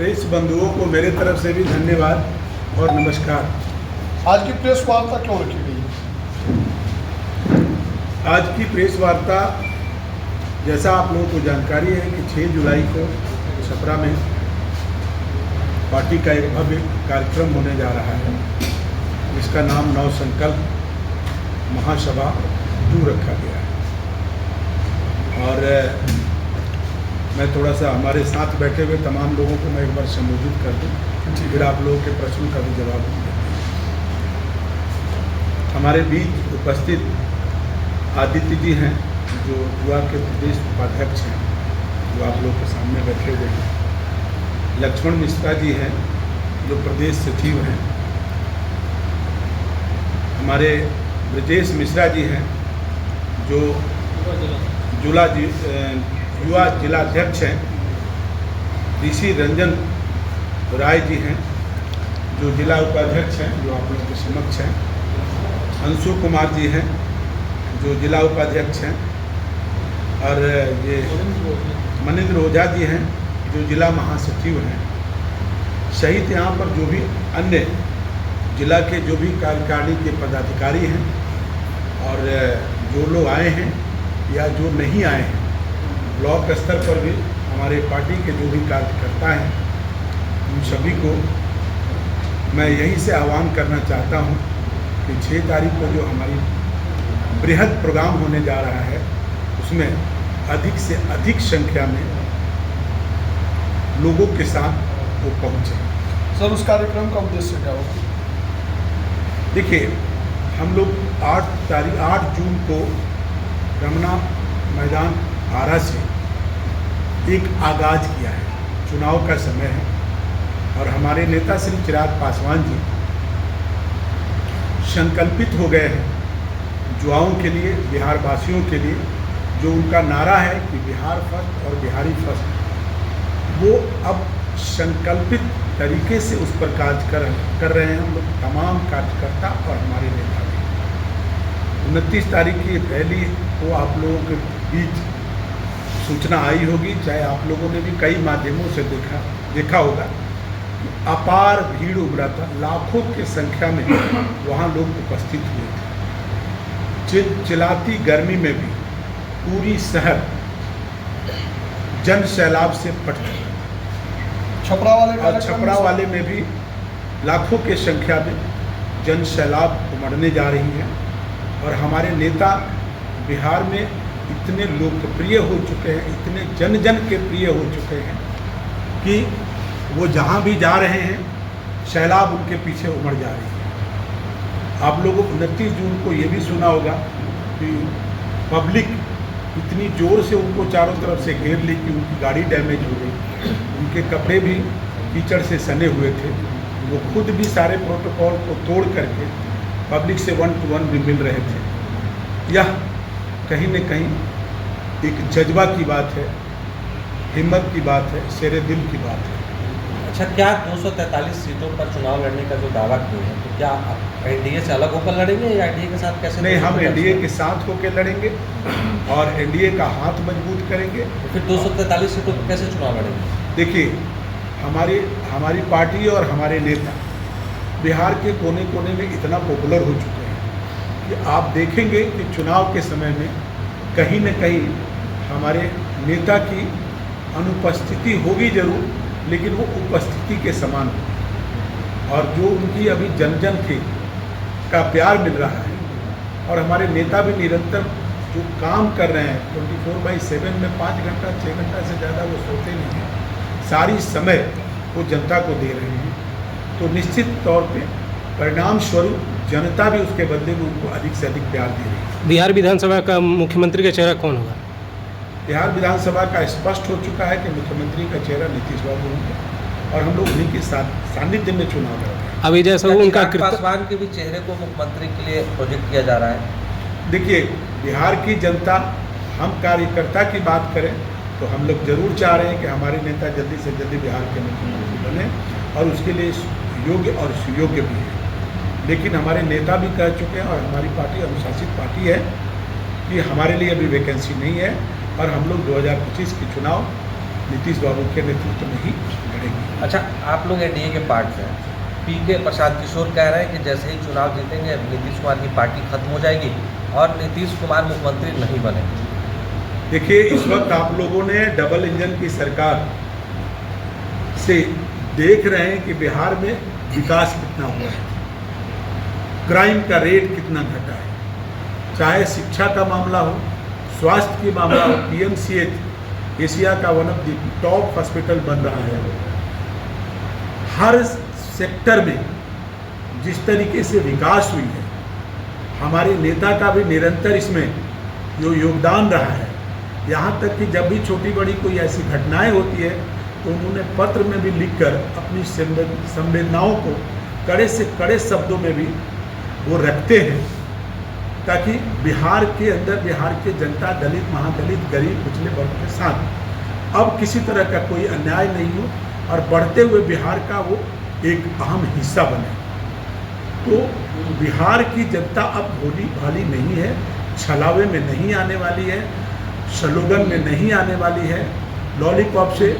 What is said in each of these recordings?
Press बंधुओं को मेरे तरफ से भी धन्यवाद और नमस्कार। आज की प्रेस वार्ता क्यों रखी गई है? आज की प्रेस वार्ता, जैसा आप लोगों को जानकारी है कि 6 जुलाई को छपरा में पार्टी का एक भव्य कार्यक्रम होने जा रहा है, जिसका नाम नव संकल्प महासभा 2 रखा गया है। और मैं थोड़ा सा हमारे साथ बैठे हुए तमाम लोगों को मैं एक बार संबोधित कर दूं, फिर आप लोगों के प्रश्नों का भी जवाब दूंगा। हमारे बीच उपस्थित आदित्य जी हैं, जो युवा के प्रदेश उपाध्यक्ष हैं, जो आप लोगों के सामने बैठे हुए हैं। लक्ष्मण मिश्रा जी हैं, जो प्रदेश सचिव हैं। हमारे ब्रजेश मिश्रा जी हैं, जो युवा जिलाध्यक्ष हैं। ऋषि रंजन राय जी हैं, जो जिला उपाध्यक्ष हैं, जो आप लोगों के समक्ष हैं। अंशु कुमार जी हैं, जो जिला उपाध्यक्ष हैं। और ये मनिंद्र ओझा जी हैं, जो जिला महासचिव हैं। सहित यहाँ पर जो भी अन्य जिला के जो भी कार्यकारिणी के पदाधिकारी हैं, और जो लोग आए हैं या जो नहीं आए हैं, ब्लॉक स्तर पर भी हमारे पार्टी के जो भी कार्यकर्ता हैं, उन सभी को मैं यहीं से आह्वान करना चाहता हूं कि 6 तारीख को जो हमारी बृहद प्रोग्राम होने जा रहा है, उसमें अधिक से अधिक संख्या में लोगों के साथ वो पहुँचे। सर, उस कार्यक्रम का उद्देश्य क्या होगा? देखिए, हम लोग 8 जून को रमना मैदान आरा से एक आगाज किया है। चुनाव का समय है और हमारे नेता श्री चिराग पासवान जी संकल्पित हो गए हैं युवाओं के लिए, बिहार वासियों के लिए। जो उनका नारा है कि बिहार फर्स्ट और बिहारी फर्स्ट, वो अब संकल्पित तरीके से उस पर कार्य कर रहे हैं हम लोग, तमाम कार्यकर्ता और हमारे नेता भी। 29 तारीख की रैली को आप लोगों के बीच सूचना आई होगी, चाहे आप लोगों ने भी कई माध्यमों से देखा होगा। अपार भीड़ उमड़ा था, लाखों की संख्या में वहाँ लोग उपस्थित हुए थे। चिलचिलाती गर्मी में भी पूरी शहर जन सैलाब से पट गया। छपरा वाले में भी लाखों की संख्या में जन सैलाब उमड़ने जा रही है। और हमारे नेता बिहार में इतने लोकप्रिय हो चुके हैं, इतने जन के प्रिय हो चुके हैं कि वो जहाँ भी जा रहे हैं, सैलाब उनके पीछे उमड़ जा रही है। आप लोगों को 29 जून को ये भी सुना होगा कि पब्लिक इतनी ज़ोर से उनको चारों तरफ से घेर ली कि उनकी गाड़ी डैमेज हो गई, उनके कपड़े भी कीचड़ से सने हुए थे। वो खुद भी सारे प्रोटोकॉल को तोड़ करके पब्लिक से 1 to 1 भी मिल रहे थे। यह कहीं न कहीं एक जज्बा की बात है, हिम्मत की बात है, शेरे दिल की बात है। अच्छा, क्या 243 सीटों पर चुनाव लड़ने का जो दावा किए हैं, तो क्या एनडीए से अलग होकर लड़ेंगे या एनडीए के साथ कैसे? नहीं, हम एनडीए के साथ होकर लड़ेंगे और एनडीए का हाथ मजबूत करेंगे। तो फिर 243 सीटों पर कैसे चुनाव लड़ेंगे? देखिए, हमारी पार्टी और हमारे नेता बिहार के कोने कोने में इतना पॉपुलर हो चुके हैं कि आप देखेंगे कि चुनाव के समय में कहीं न कहीं हमारे नेता की अनुपस्थिति होगी जरूर, लेकिन वो उपस्थिति के समान होगी। और जो उनकी अभी जन का प्यार मिल रहा है, और हमारे नेता भी निरंतर जो काम कर रहे हैं 24/7 में 5 घंटा 6 घंटा से ज़्यादा वो सोते नहीं हैं, सारी समय वो जनता को दे रहे हैं। तो निश्चित तौर पे परिणाम स्वरूप जनता भी उसके बदले में उनको अधिक से अधिक प्यार दे रही है। बिहार विधानसभा का मुख्यमंत्री का चेहरा कौन होगा? बिहार विधानसभा का स्पष्ट हो चुका है कि मुख्यमंत्री का चेहरा नीतीश बाबू होंगे, और हम लोग उन्हीं के साथ सानिध्य में चुनाव लड़ रहे हैं। अभी जैसा वो उनका पासवान के भी चेहरे को मुख्यमंत्री के लिए प्रोजेक्ट किया जा रहा है। देखिए, बिहार की जनता, हम कार्यकर्ता की बात करें तो हम लोग जरूर चाह रहे हैं कि हमारे नेता जल्दी से जल्दी बिहार के मुख्यमंत्री बने, और उसके लिए योग्य और सुयोग्य भी है। लेकिन हमारे नेता भी कह चुके हैं, और हमारी पार्टी अनुशासित पार्टी है, कि हमारे लिए अभी वैकेंसी नहीं है, और हम लोग 2025 के चुनाव नीतीश बाबू के नेतृत्व में ही लड़ेंगे। अच्छा, आप लोग एनडीए के पार्ट हैं। पीके प्रसाद किशोर कह रहे हैं कि जैसे ही चुनाव जीतेंगे नीतीश कुमार की पार्टी खत्म हो जाएगी और नीतीश कुमार मुख्यमंत्री नहीं बनेंगे। देखिए, इस वक्त आप लोगों ने डबल इंजन की सरकार से देख रहे हैं कि बिहार में विकास कितना हुआ है, क्राइम का रेट कितना घटा है, चाहे शिक्षा का मामला हो, स्वास्थ्य की मामला हो। पीएमसीएच एशिया का one of the top hospital बन रहा है। हर सेक्टर में जिस तरीके से विकास हुई है, हमारे नेता का भी निरंतर इसमें जो योगदान रहा है, यहाँ तक कि जब भी छोटी बड़ी कोई ऐसी घटनाएं होती है तो उन्होंने पत्र में भी लिखकर अपनी संवेदनाओं को कड़े से कड़े शब्दों में भी वो रखते हैं, ताकि बिहार के अंदर बिहार के जनता, दलित, महादलित, गरीब, पिछड़े वर्ग के साथ अब किसी तरह का कोई अन्याय नहीं हो और बढ़ते हुए बिहार का वो एक अहम हिस्सा बने। तो बिहार की जनता अब भोली भाली नहीं है, छलावे में नहीं आने वाली है, स्लोगन में नहीं आने वाली है, लॉलीपॉप से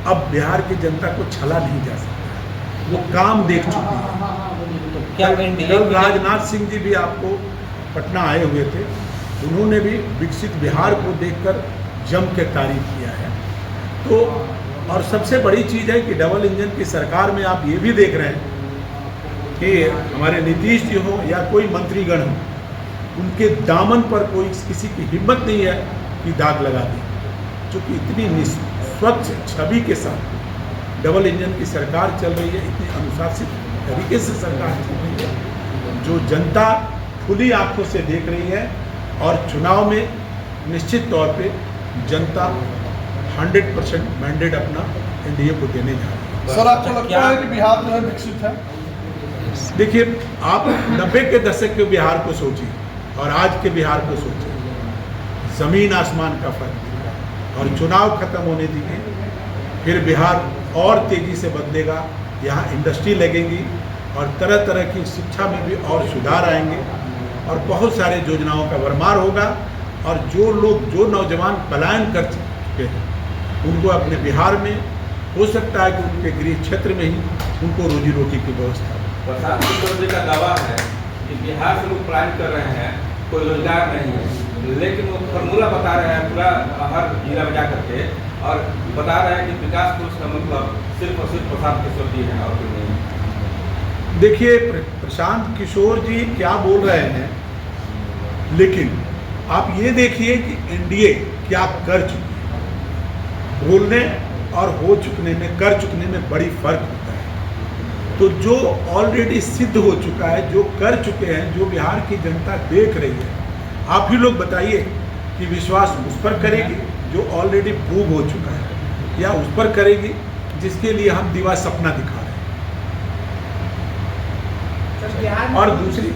अब बिहार की जनता को छला नहीं जा सकता। वो काम देख चुकी है। क्या कल राजनाथ सिंह जी भी आपको पटना आए हुए थे, उन्होंने भी विकसित बिहार को देखकर जम के तारीफ किया है। तो और सबसे बड़ी चीज़ है कि डबल इंजन की सरकार में आप ये भी देख रहे हैं कि हमारे नीतीश जी हो या कोई मंत्रीगण हो, उनके दामन पर कोई किसी की हिम्मत नहीं है कि दाग लगा दी, क्योंकि इतनी स्वच्छ छवि के साथ डबल इंजन की सरकार चल रही है, इतनी अनुशासित तरीके से सरकार चल रही है, जो जनता खुली आंखों से देख रही है। और चुनाव में निश्चित तौर पे जनता 100% मैंडेट अपना एनडीए को देने जा रही है। सर, आपको लगता है कि बिहार जो है विकसित है? देखिए, आप 90 के दशक के बिहार को सोचिए और आज के बिहार को सोचिए, ज़मीन आसमान का फर्क है। और चुनाव खत्म होने दीजिए, फिर बिहार और तेज़ी से बदलेगा। यहाँ इंडस्ट्री लगेंगी और तरह तरह की शिक्षा में भी और सुधार आएंगे और बहुत सारे योजनाओं का भरमार होगा। और जो लोग, जो नौजवान पलायन कर चुके हैं, उनको अपने बिहार में हो सकता है कि उनके गृह क्षेत्र में ही उनको रोजी रोटी की व्यवस्था हो। प्रसाद किशोर जी का दावा है कि बिहार से लोग पलायन कर रहे हैं, कोई रोजगार नहीं है, लेकिन वो फॉर्मूला बता रहे हैं पूरा हर जिला में जा करके, और बता रहे हैं कि विकास पुरुष का मतलब सिर्फ और सिर्फ प्रसाद किशोर जी हैं और कोई नहीं। देखिए, प्रशांत किशोर जी क्या बोल रहे हैं, लेकिन आप ये देखिए कि एनडीए क्या कर चुकी है। बोलने और हो चुकने में, कर चुकने में बड़ी फर्क होता है। तो जो ऑलरेडी सिद्ध हो चुका है, जो कर चुके हैं, जो बिहार की जनता देख रही है, आप ही लोग बताइए कि विश्वास उस पर करेगी जो ऑलरेडी प्रूव हो चुका है, या उस पर करेगी जिसके लिए हम दिवा सपना दिखा रहे हैं। और दूसरी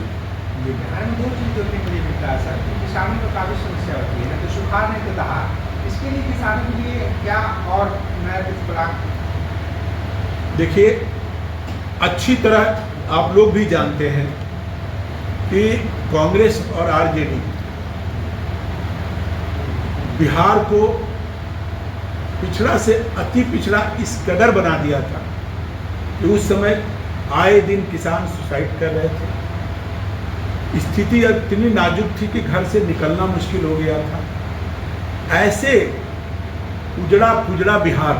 बिहार में 2 चीज़ देखने के लिए मिलता है सर, किसानों को काफ़ी समस्या होती है, ना तो सुखाड़ नहीं तो दहाड़। इसके लिए किसानों के लिए क्या और नया कुछ प्लान? देखिए, अच्छी तरह आप लोग भी जानते हैं कि कांग्रेस और आरजेडी बिहार को पिछड़ा से अति पिछड़ा इस कदर बना दिया था कि उस समय आए दिन किसान सुसाइड कर रहे थे। स्थिति इतनी नाजुक थी कि घर से निकलना मुश्किल हो गया था। ऐसे उजड़ा पुजड़ा बिहार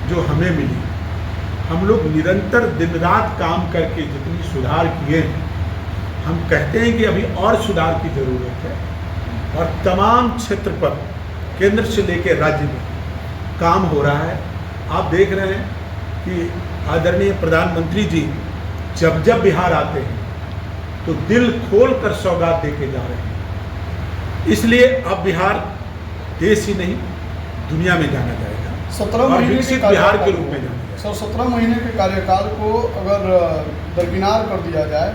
जो हमें मिली, हम लोग निरंतर दिन रात काम करके जितनी सुधार किए हैं, हम कहते हैं कि अभी और सुधार की ज़रूरत है। और तमाम क्षेत्र पर केंद्र से लेकर राज्य में काम हो रहा है। आप देख रहे हैं कि आदरणीय प्रधानमंत्री जी जब जब बिहार आते हैं तो दिल खोल कर सौगात देके जा रहे हैं। इसलिए अब बिहार देश ही नहीं दुनिया में जाना जाएगा, 17 और महीने विकसित के बिहार के कार्यकाल रूप में जाना जाएगा। सर, 17 महीने के कार्यकाल को अगर दरकिनार कर दिया जाए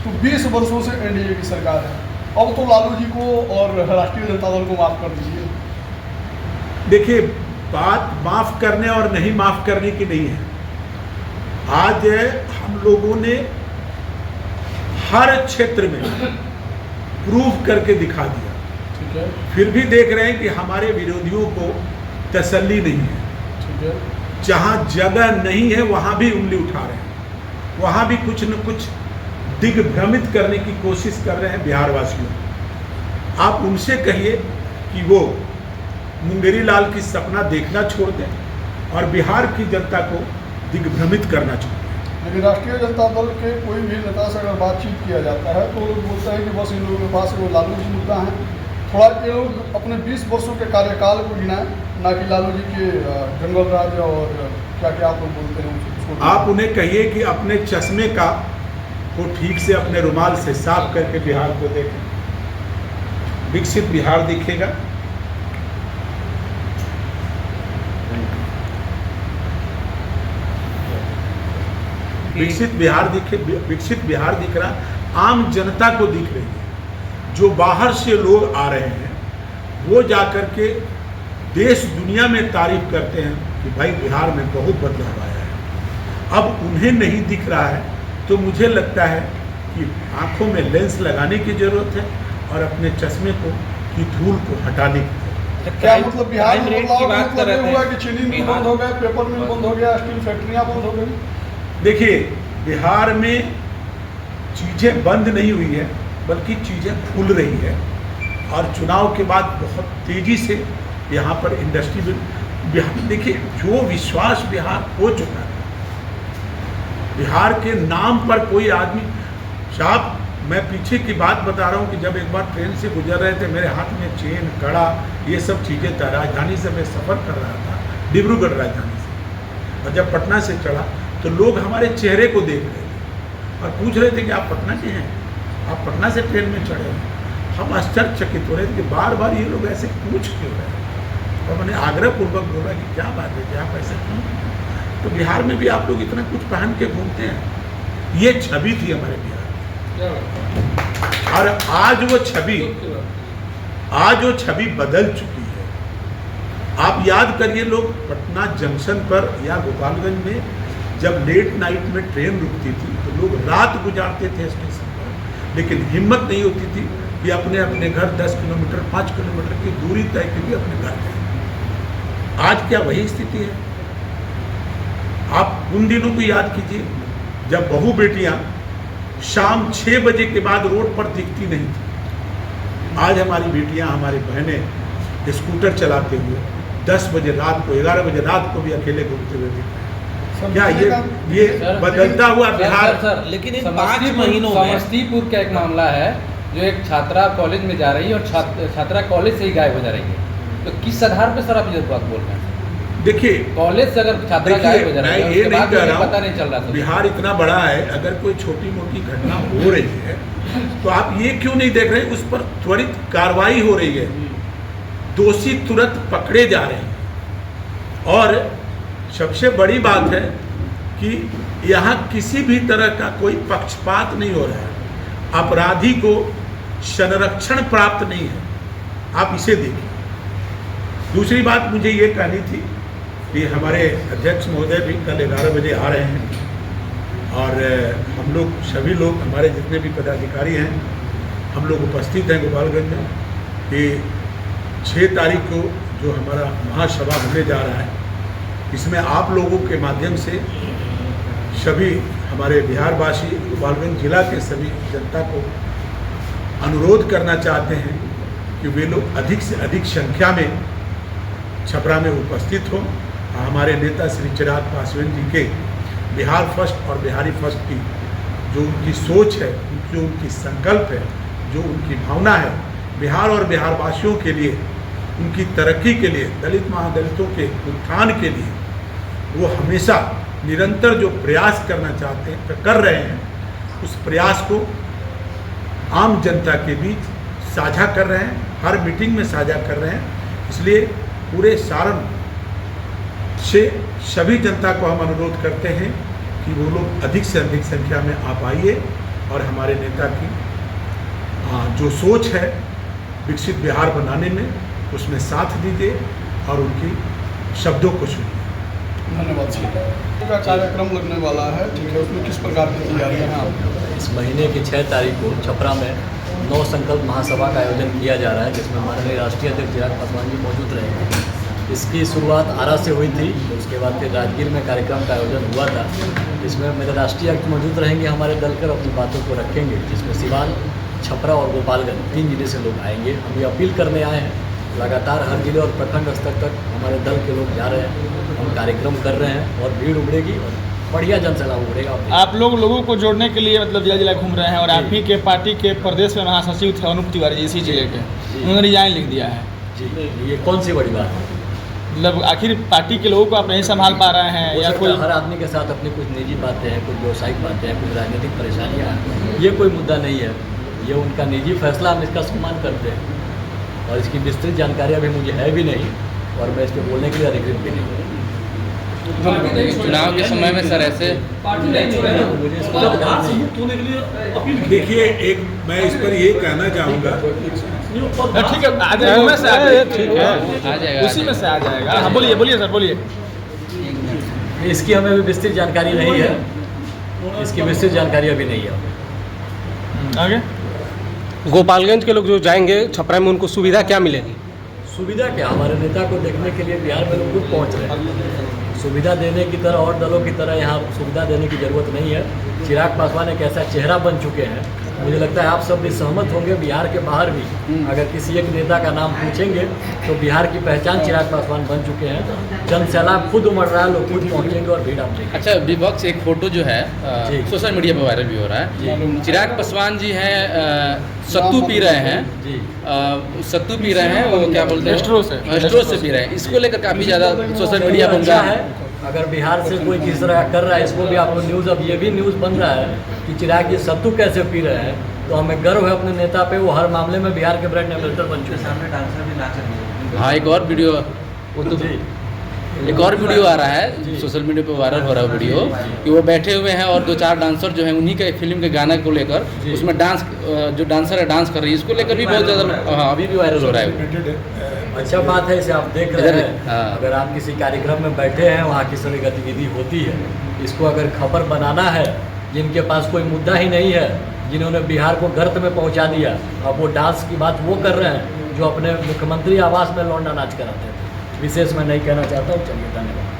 तो 20 वर्षों से एनडीए की सरकार है। अब तो लालू जी को और राष्ट्रीय जनता दल को माफ़ कर दीजिए। देखिए, बात माफ़ करने और नहीं माफ़ करने की नहीं है। आज हम लोगों ने हर क्षेत्र में प्रूव करके दिखा दिया। ठीक है, फिर भी देख रहे हैं कि हमारे विरोधियों को तसल्ली नहीं है। ठीक है। जहाँ जगह नहीं है वहाँ भी उंगली उठा रहे हैं, वहाँ भी कुछ न कुछ दिग्भ्रमित करने की कोशिश कर रहे हैं बिहार वासियों। आप उनसे कहिए कि वो मुंगेरी लाल की सपना देखना छोड़ दें और बिहार की जनता को दिग्भ्रमित करना छोड़ दें। लेकिन राष्ट्रीय जनता दल के कोई भी नेता से अगर बातचीत किया जाता है तो लोग बोलते हैं कि बस इन लोगों के पास वो लालू जी मुद्दा है। थोड़ा ये लोग अपने 20 वर्षों के कार्यकाल को गिनाएं, ना कि लालू जी के जंगल राज और क्या क्या आप लोग बोलते हैं उसको। आप उन्हें कहिए कि अपने चश्मे का को ठीक से अपने रुमाल से साफ करके बिहार को देखें, विकसित बिहार दिखेगा। विकसित बिहार दिख रहा, आम जनता को दिख रही है। जो बाहर से लोग आ रहे हैं वो जाकर के देश दुनिया में तारीफ करते हैं कि भाई बिहार में बहुत बदलाव आया है। अब उन्हें नहीं दिख रहा है तो मुझे लगता है कि आंखों में लेंस लगाने की जरूरत है और अपने चश्मे को की धूल को हटाने की जरूरत है। क्या मतलब बिहार में की बदलाव का बात कर मतलब रहे ये हुआ थे। कि चीनी मिल बंद हो गए, पेपर मिल बंद हो गया, स्टील फैक्ट्रियाँ बंद हो गई? देखिए, बिहार में चीज़ें बंद नहीं हुई है बल्कि चीज़ें खुल रही है और चुनाव के बाद बहुत तेज़ी से यहाँ पर इंडस्ट्री बिहार, देखिए जो विश्वास बिहार हो चुका है, बिहार के नाम पर कोई आदमी, साहब मैं पीछे की बात बता रहा हूँ कि जब एक बार ट्रेन से गुजर रहे थे, मेरे हाथ में चेन, कड़ा, ये सब चीज़ें था। राजधानी से मैं सफ़र कर रहा था, डिब्रूगढ़ राजधानी से, और जब पटना से चढ़ा तो लोग हमारे चेहरे को देख रहे थे और पूछ रहे थे कि आप पटना के हैं, आप पटना से ट्रेन में चढ़े हैं। हम आश्चर्यचकित हो रहे थे कि बार बार ये लोग ऐसे पूछ क्यों रहे हैं। और मैंने आग्रहपूर्वक बोला कि क्या बात है कि आप ऐसे क्यों, तो बिहार में भी आप लोग इतना कुछ पहन के घूमते हैं। ये छवि थी हमारे बिहार की और आज वो छवि बदल चुकी है। आप याद करिए, लोग पटना जंक्शन पर या गोपालगंज में जब लेट नाइट में ट्रेन रुकती थी तो लोग रात गुजारते थे स्टेशन पर, लेकिन हिम्मत नहीं होती थी कि अपने अपने घर 10 किलोमीटर 5 किलोमीटर की दूरी तय के लिए अपने घर जाए। आज क्या वही स्थिति है? आप उन दिनों को याद कीजिए जब बहू बेटियां शाम 6 बजे के बाद रोड पर दिखती नहीं थी। आज हमारी बेटियां, हमारी बहनें स्कूटर चलाते हुए 10 बजे रात को, 11 बजे रात को भी अकेले घूमते हुए दिखते हैं। क्या ये बदलता हुआ बिहार? सर, लेकिन इन 5 महीनों में समस्तीपुर का एक मामला है, जो एक छात्रा कॉलेज में जा रही है और छात्रा कॉलेज से ही गायब हो जा रही है, तो किस आधार पर सर आप ये बात बोल रहे हैं? देखिए, कॉलेज से अगर छात्रा गायब हो जा रही है, मैं ये उसके नहीं बाद कह मुझे रहा पता नहीं चल रहा हूँ, बिहार इतना बड़ा है, अगर कोई छोटी मोटी घटना हो रही है तो आप ये क्यों नहीं देख रहे, उस पर त्वरित कार्रवाई हो रही है, दोषी तुरंत पकड़े जा रहे हैं। और सबसे बड़ी बात है कि यहाँ किसी भी तरह का कोई पक्षपात नहीं हो रहा है, अपराधी को संरक्षण प्राप्त नहीं है। आप इसे देखिए। दूसरी बात मुझे ये कहनी थी कि हमारे अध्यक्ष महोदय भी कल 11 बजे आ रहे हैं और हम लोग सभी लोग, हमारे जितने भी पदाधिकारी हैं, हम लोग उपस्थित हैं गोपालगंज में कि 6 तारीख को जो हमारा महासभा होने जा रहा है, इसमें आप लोगों के माध्यम से सभी हमारे बिहारवासी, गोपालगंज जिला के सभी जनता को अनुरोध करना चाहते हैं कि वे लोग अधिक से अधिक संख्या में छपरा में उपस्थित हों। हमारे नेता श्री चिराग पासवान जी के बिहार फर्स्ट और बिहारी फर्स्ट की जो उनकी सोच है, जो उनकी संकल्प है, जो उनकी भावना है बिहार और बिहारवासियों के लिए, उनकी तरक्की के लिए, दलित महादलितों के उत्थान के लिए, वो हमेशा निरंतर जो प्रयास करना चाहते हैं, कर रहे हैं, उस प्रयास को आम जनता के बीच साझा कर रहे हैं, हर मीटिंग में साझा कर रहे हैं। इसलिए पूरे सारण से सभी जनता को हम अनुरोध करते हैं कि वो लोग अधिक से अधिक संख्या में आप आइए और हमारे नेता की जो सोच है विकसित बिहार बनाने में, उसमें साथ दीजिए और उनकी शब्दों को सुनिए। धन्यवाद सर। का कार्यक्रम लगने वाला है, ठीक है, उसमें किस प्रकार की तैयारियां हैं आप? इस महीने की 6 तारीख को छपरा में 9 संकल्प महासभा का आयोजन किया जा रहा है, जिसमें माननीय राष्ट्रीय अध्यक्ष चिराग पासवान जी मौजूद रहेंगे इसकी शुरुआत आरा से हुई थी, उसके बाद फिर राजगीर में कार्यक्रम का आयोजन हुआ था। इसमें मेरे राष्ट्रीय अध्यक्ष मौजूद रहेंगे, हमारे दल कर अपनी बातों को रखेंगे, जिसमें सिवान, छपरा और गोपालगंज 3 जिले से लोग आएंगे। हम ये अपील करने आए हैं, लगातार हर जिले और प्रखंड स्तर तक हमारे दल के लोग जा रहे हैं, हम कार्यक्रम कर रहे हैं और भीड़ उमड़ेगी और बढ़िया जनसैलाब उमड़ेगा। आप लोगों को जोड़ने के लिए मतलब जिला जिला घूम रहे हैं और आप ही के पार्टी के प्रदेश में महासचिव थे अनूप तिवारी जी इसी जिले के, उन्होंने रिजाइन लिख दिया है जी, ये कौन सी बड़ी बात है? मतलब आखिर पार्टी के लोगों को आप नहीं संभाल पा रहे हैं हो या सकता कोई है हर आदमी के साथ अपनी कुछ निजी बातें हैं, कुछ व्यवसायिक बातें हैं, कुछ राजनीतिक परेशानियां हैं, ये कोई मुद्दा नहीं है, ये उनका निजी फैसला, हम इसका सम्मान करते हैं और इसकी विस्तृत जानकारी अभी मुझे है भी नहीं और मैं इस पर बोलने के लिए अधिकृत भी नहीं हूँ। चुनाव के समय में सर ऐसे देखिए, एक मैं इस पर ये कहना चाहूँगा, ठीक है आ जाएगा, में से आ जाएगा, ठीक है आ जाएगा, उसी में से आ जाएगा। हाँ बोलिए सर बोलिए। इसकी हमें अभी विस्तृत जानकारी नहीं है, इसकी विस्तृत जानकारी अभी नहीं है। आगे गोपालगंज के लोग जो जाएंगे छपरा में, उनको सुविधा क्या मिलेगी? सुविधा क्या, हमारे नेता को देखने के लिए बिहार में लोग खुद पहुँच रहे हैं। सुविधा देने की तरह और दलों की तरह यहाँ सुविधा देने की ज़रूरत नहीं है। चिराग पासवान एक ऐसा चेहरा बन चुके हैं, मुझे लगता है आप सब भी सहमत होंगे, बिहार के बाहर भी अगर किसी एक नेता का नाम पूछेंगे तो बिहार की पहचान चिराग पासवान बन चुके हैं। जनसैलाब खुद उमड़ रहा है, लोग खुद पहुँचेंगे और भीड़ आप देखेंगे। अच्छा, विपक्ष एक फोटो जो है जी। सोशल मीडिया पर वायरल भी हो रहा है, चिराग पासवान जी हैं सत्तू पी रहे हैं जी, सत्तू पी रहे हैं, वो क्या बोलते हैं, स्ट्रो से पी रहे हैं। इसको लेकर काफ़ी ज़्यादा सोशल मीडिया पर अच्छा है। अगर बिहार से कोई किस तरह कर रहा है, इसको भी आपको न्यूज़, अब ये भी न्यूज़ बन रहा है कि चिराग जी सत्तू कैसे पी रहे हैं, तो हमें गर्व है अपने नेता पे, वो हर मामले में बिहार के ब्रांड एम्बेसडर बन चुके हैं। हाँ, एक और वीडियो एक और वीडियो आ रहा है सोशल मीडिया पर वायरल हो रहा है वीडियो कि वो बैठे हुए हैं और 2-4 डांसर जो हैं उन्हीं के फिल्म के गाने को लेकर उसमें डांस, जो डांसर है डांस कर रही है, इसको लेकर भी बहुत ज़्यादा हाँ अभी भी वायरल हो रहा है। अच्छा बात है, इसे आप देख रहे हैं। हाँ। अगर आप किसी कार्यक्रम में बैठे हैं, वहाँ किस तरह गतिविधि होती है, इसको अगर खबर बनाना है, जिनके पास कोई मुद्दा ही नहीं है, जिन्होंने बिहार को गर्त में पहुँचा दिया, अब वो डांस की बात वो कर रहे हैं जो अपने मुख्यमंत्री आवास में लौंडा नाच कराते थे। विशेष मैं नहीं कहना चाहता हूँ। चलिए, धन्यवाद।